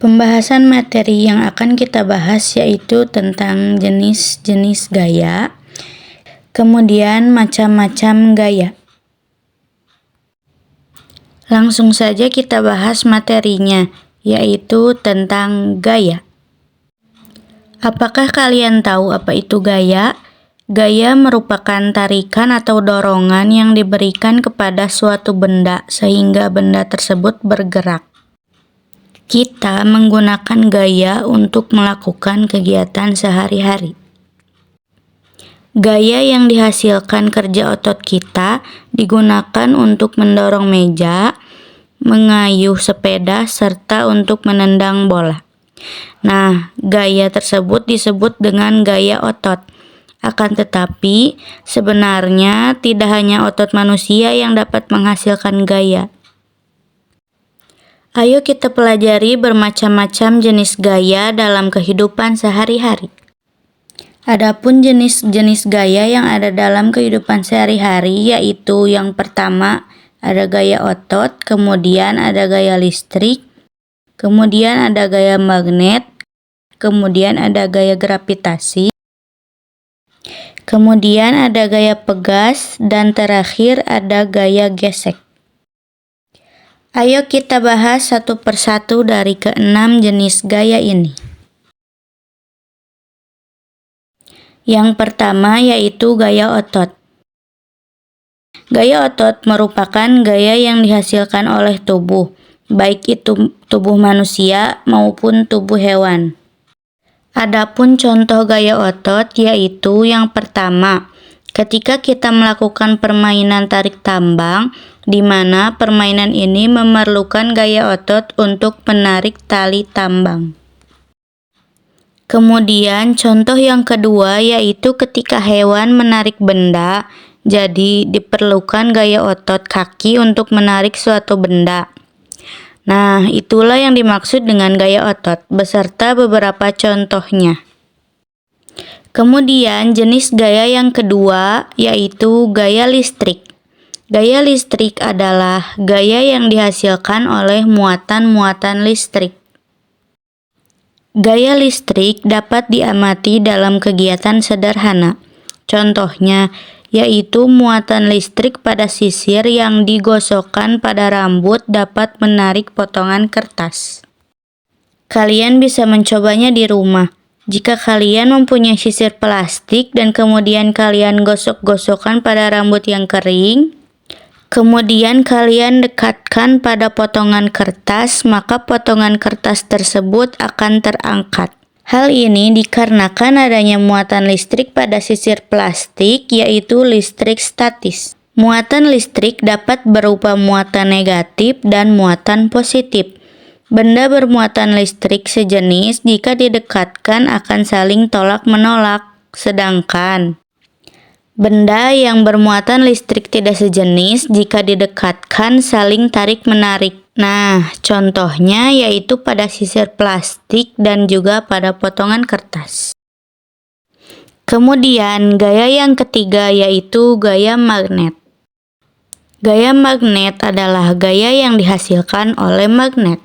Pembahasan materi yang akan kita bahas yaitu tentang jenis-jenis gaya, kemudian macam-macam gaya. Langsung saja kita bahas materinya, yaitu tentang gaya. Apakah kalian tahu apa itu gaya? Gaya merupakan tarikan atau dorongan yang diberikan kepada suatu benda sehingga benda tersebut bergerak. Kita menggunakan gaya untuk melakukan kegiatan sehari-hari. Gaya yang dihasilkan kerja otot kita digunakan untuk mendorong meja, mengayuh sepeda, serta untuk menendang bola. Nah, gaya tersebut disebut dengan gaya otot. Akan tetapi, sebenarnya tidak hanya otot manusia yang dapat menghasilkan gaya. Ayo kita pelajari bermacam-macam jenis gaya dalam kehidupan sehari-hari. Adapun jenis-jenis gaya yang ada dalam kehidupan sehari-hari yaitu yang pertama ada gaya otot, kemudian ada gaya listrik, kemudian ada gaya magnet, kemudian ada gaya gravitasi, kemudian ada gaya pegas, dan terakhir ada gaya gesek. Ayo kita bahas satu persatu dari keenam jenis gaya ini. Yang pertama yaitu gaya otot. Gaya otot merupakan gaya yang dihasilkan oleh tubuh, baik itu tubuh manusia maupun tubuh hewan. Adapun contoh gaya otot yaitu yang pertama, ketika kita melakukan permainan tarik tambang, di mana permainan ini memerlukan gaya otot untuk menarik tali tambang. Kemudian contoh yang kedua yaitu ketika hewan menarik benda, jadi diperlukan gaya otot kaki untuk menarik suatu benda. Nah, itulah yang dimaksud dengan gaya otot, beserta beberapa contohnya. Kemudian jenis gaya yang kedua yaitu gaya listrik. Gaya listrik adalah gaya yang dihasilkan oleh muatan-muatan listrik. Gaya listrik dapat diamati dalam kegiatan sederhana. Contohnya yaitu muatan listrik pada sisir yang digosokkan pada rambut dapat menarik potongan kertas. Kalian bisa mencobanya di rumah. Jika kalian mempunyai sisir plastik dan kemudian kalian gosok-gosokkan pada rambut yang kering, kemudian kalian dekatkan pada potongan kertas, maka potongan kertas tersebut akan terangkat. Hal ini dikarenakan adanya muatan listrik pada sisir plastik, yaitu listrik statis. Muatan listrik dapat berupa muatan negatif dan muatan positif. Benda bermuatan listrik sejenis jika didekatkan akan saling tolak-menolak, sedangkan benda yang bermuatan listrik tidak sejenis jika didekatkan saling tarik-menarik. Nah, contohnya yaitu pada sisir plastik dan juga pada potongan kertas. Kemudian, gaya yang ketiga yaitu gaya magnet. Gaya magnet adalah gaya yang dihasilkan oleh magnet.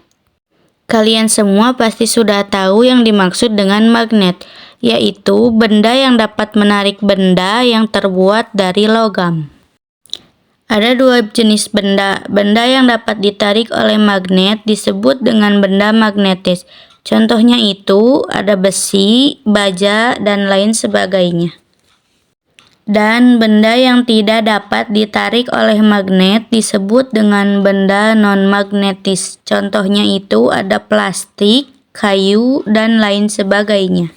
Kalian semua pasti sudah tahu yang dimaksud dengan magnet, yaitu benda yang dapat menarik benda yang terbuat dari logam. Ada dua jenis benda. Benda yang dapat ditarik oleh magnet disebut dengan benda magnetis. Contohnya itu ada besi, baja, dan lain sebagainya. Dan benda yang tidak dapat ditarik oleh magnet disebut dengan benda non-magnetis. Contohnya itu ada plastik, kayu, dan lain sebagainya.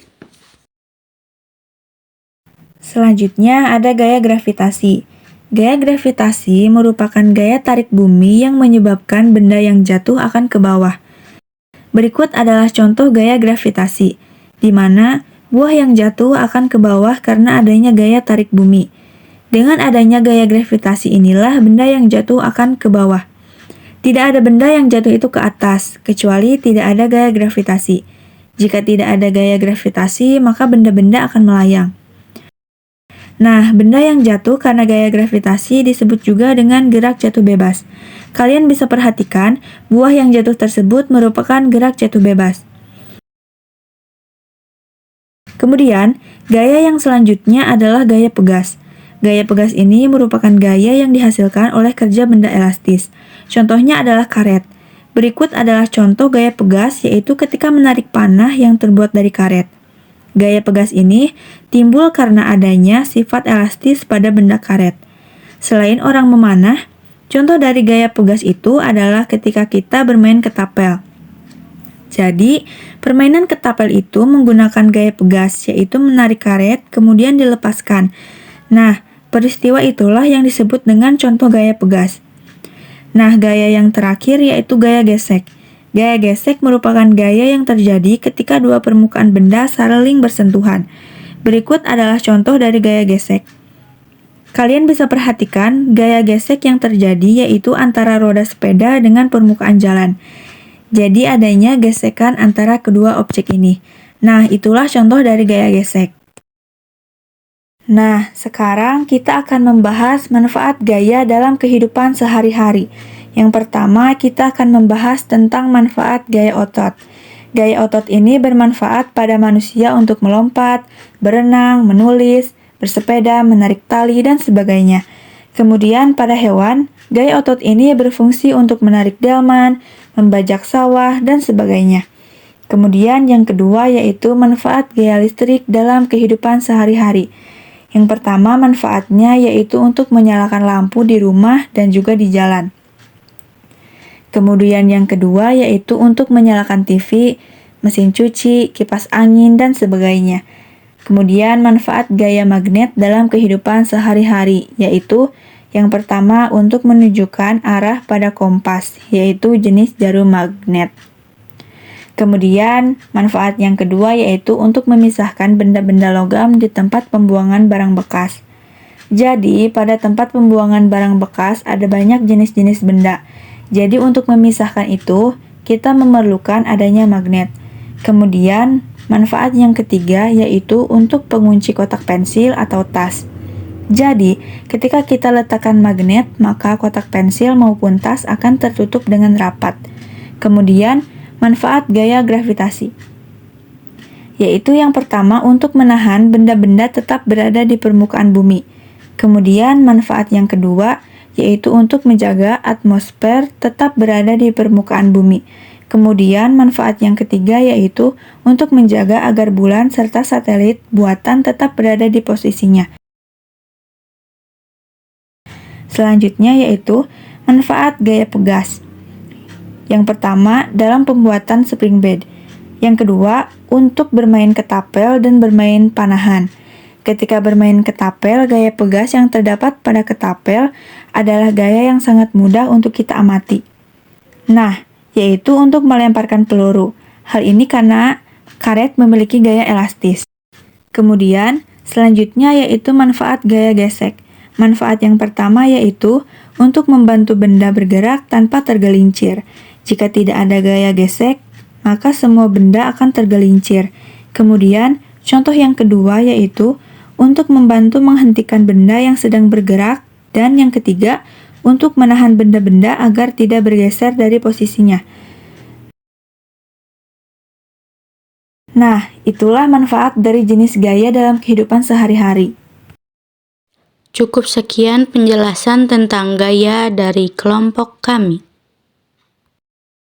Selanjutnya ada gaya gravitasi. Gaya gravitasi merupakan gaya tarik bumi yang menyebabkan benda yang jatuh akan ke bawah. Berikut adalah contoh gaya gravitasi, di mana buah yang jatuh akan ke bawah karena adanya gaya tarik bumi. Dengan adanya gaya gravitasi inilah benda yang jatuh akan ke bawah. Tidak ada benda yang jatuh itu ke atas, kecuali tidak ada gaya gravitasi. Jika tidak ada gaya gravitasi, maka benda-benda akan melayang. Nah, benda yang jatuh karena gaya gravitasi disebut juga dengan gerak jatuh bebas. Kalian bisa perhatikan, buah yang jatuh tersebut merupakan gerak jatuh bebas. Kemudian, gaya yang selanjutnya adalah gaya pegas. Gaya pegas ini merupakan gaya yang dihasilkan oleh kerja benda elastis. Contohnya adalah karet. Berikut adalah contoh gaya pegas, yaitu ketika menarik panah yang terbuat dari karet. Gaya pegas ini timbul karena adanya sifat elastis pada benda karet. Selain orang memanah, contoh dari gaya pegas itu adalah ketika kita bermain ketapel. Jadi, permainan ketapel itu menggunakan gaya pegas, yaitu menarik karet kemudian dilepaskan. Nah, peristiwa itulah yang disebut dengan contoh gaya pegas. Nah, gaya yang terakhir yaitu gaya gesek. Gaya gesek merupakan gaya yang terjadi ketika dua permukaan benda saling bersentuhan. Berikut adalah contoh dari gaya gesek. Kalian bisa perhatikan gaya gesek yang terjadi yaitu antara roda sepeda dengan permukaan jalan. Jadi adanya gesekan antara kedua objek ini. Nah, itulah contoh dari gaya gesek. Nah, sekarang kita akan membahas manfaat gaya dalam kehidupan sehari-hari. Yang pertama, kita akan membahas tentang manfaat gaya otot. Gaya otot ini bermanfaat pada manusia untuk melompat, berenang, menulis, bersepeda, menarik tali, dan sebagainya. Kemudian pada hewan, gaya otot ini berfungsi untuk menarik delman, membajak sawah, dan sebagainya. Kemudian yang kedua yaitu manfaat gaya listrik dalam kehidupan sehari-hari. Yang pertama manfaatnya yaitu untuk menyalakan lampu di rumah dan juga di jalan. Kemudian yang kedua yaitu untuk menyalakan TV, mesin cuci, kipas angin, dan sebagainya. Kemudian manfaat gaya magnet dalam kehidupan sehari-hari yaitu yang pertama untuk menunjukkan arah pada kompas, yaitu jenis jarum magnet. Kemudian manfaat yang kedua yaitu untuk memisahkan benda-benda logam di tempat pembuangan barang bekas. Jadi pada tempat pembuangan barang bekas ada banyak jenis-jenis benda. Jadi untuk memisahkan itu kita memerlukan adanya magnet. Kemudian manfaat yang ketiga yaitu untuk pengunci kotak pensil atau tas. Jadi, ketika kita letakkan magnet, maka kotak pensil maupun tas akan tertutup dengan rapat. Kemudian, manfaat gaya gravitasi, yaitu yang pertama untuk menahan benda-benda tetap berada di permukaan bumi. Kemudian, manfaat yang kedua, yaitu untuk menjaga atmosfer tetap berada di permukaan bumi. Kemudian, manfaat yang ketiga yaitu untuk menjaga agar bulan serta satelit buatan tetap berada di posisinya. Selanjutnya yaitu manfaat gaya pegas. Yang pertama dalam pembuatan spring bed. Yang kedua untuk bermain ketapel dan bermain panahan. Ketika bermain ketapel, gaya pegas yang terdapat pada ketapel adalah gaya yang sangat mudah untuk kita amati. Nah, yaitu untuk melemparkan peluru. Hal ini karena karet memiliki gaya elastis. Kemudian, selanjutnya yaitu manfaat gaya gesek. Manfaat yang pertama yaitu untuk membantu benda bergerak tanpa tergelincir. Jika tidak ada gaya gesek, maka semua benda akan tergelincir. Kemudian, contoh yang kedua yaitu untuk membantu menghentikan benda yang sedang bergerak, dan yang ketiga, untuk menahan benda-benda agar tidak bergeser dari posisinya. Nah, itulah manfaat dari jenis gaya dalam kehidupan sehari-hari. Cukup sekian penjelasan tentang gaya dari kelompok kami.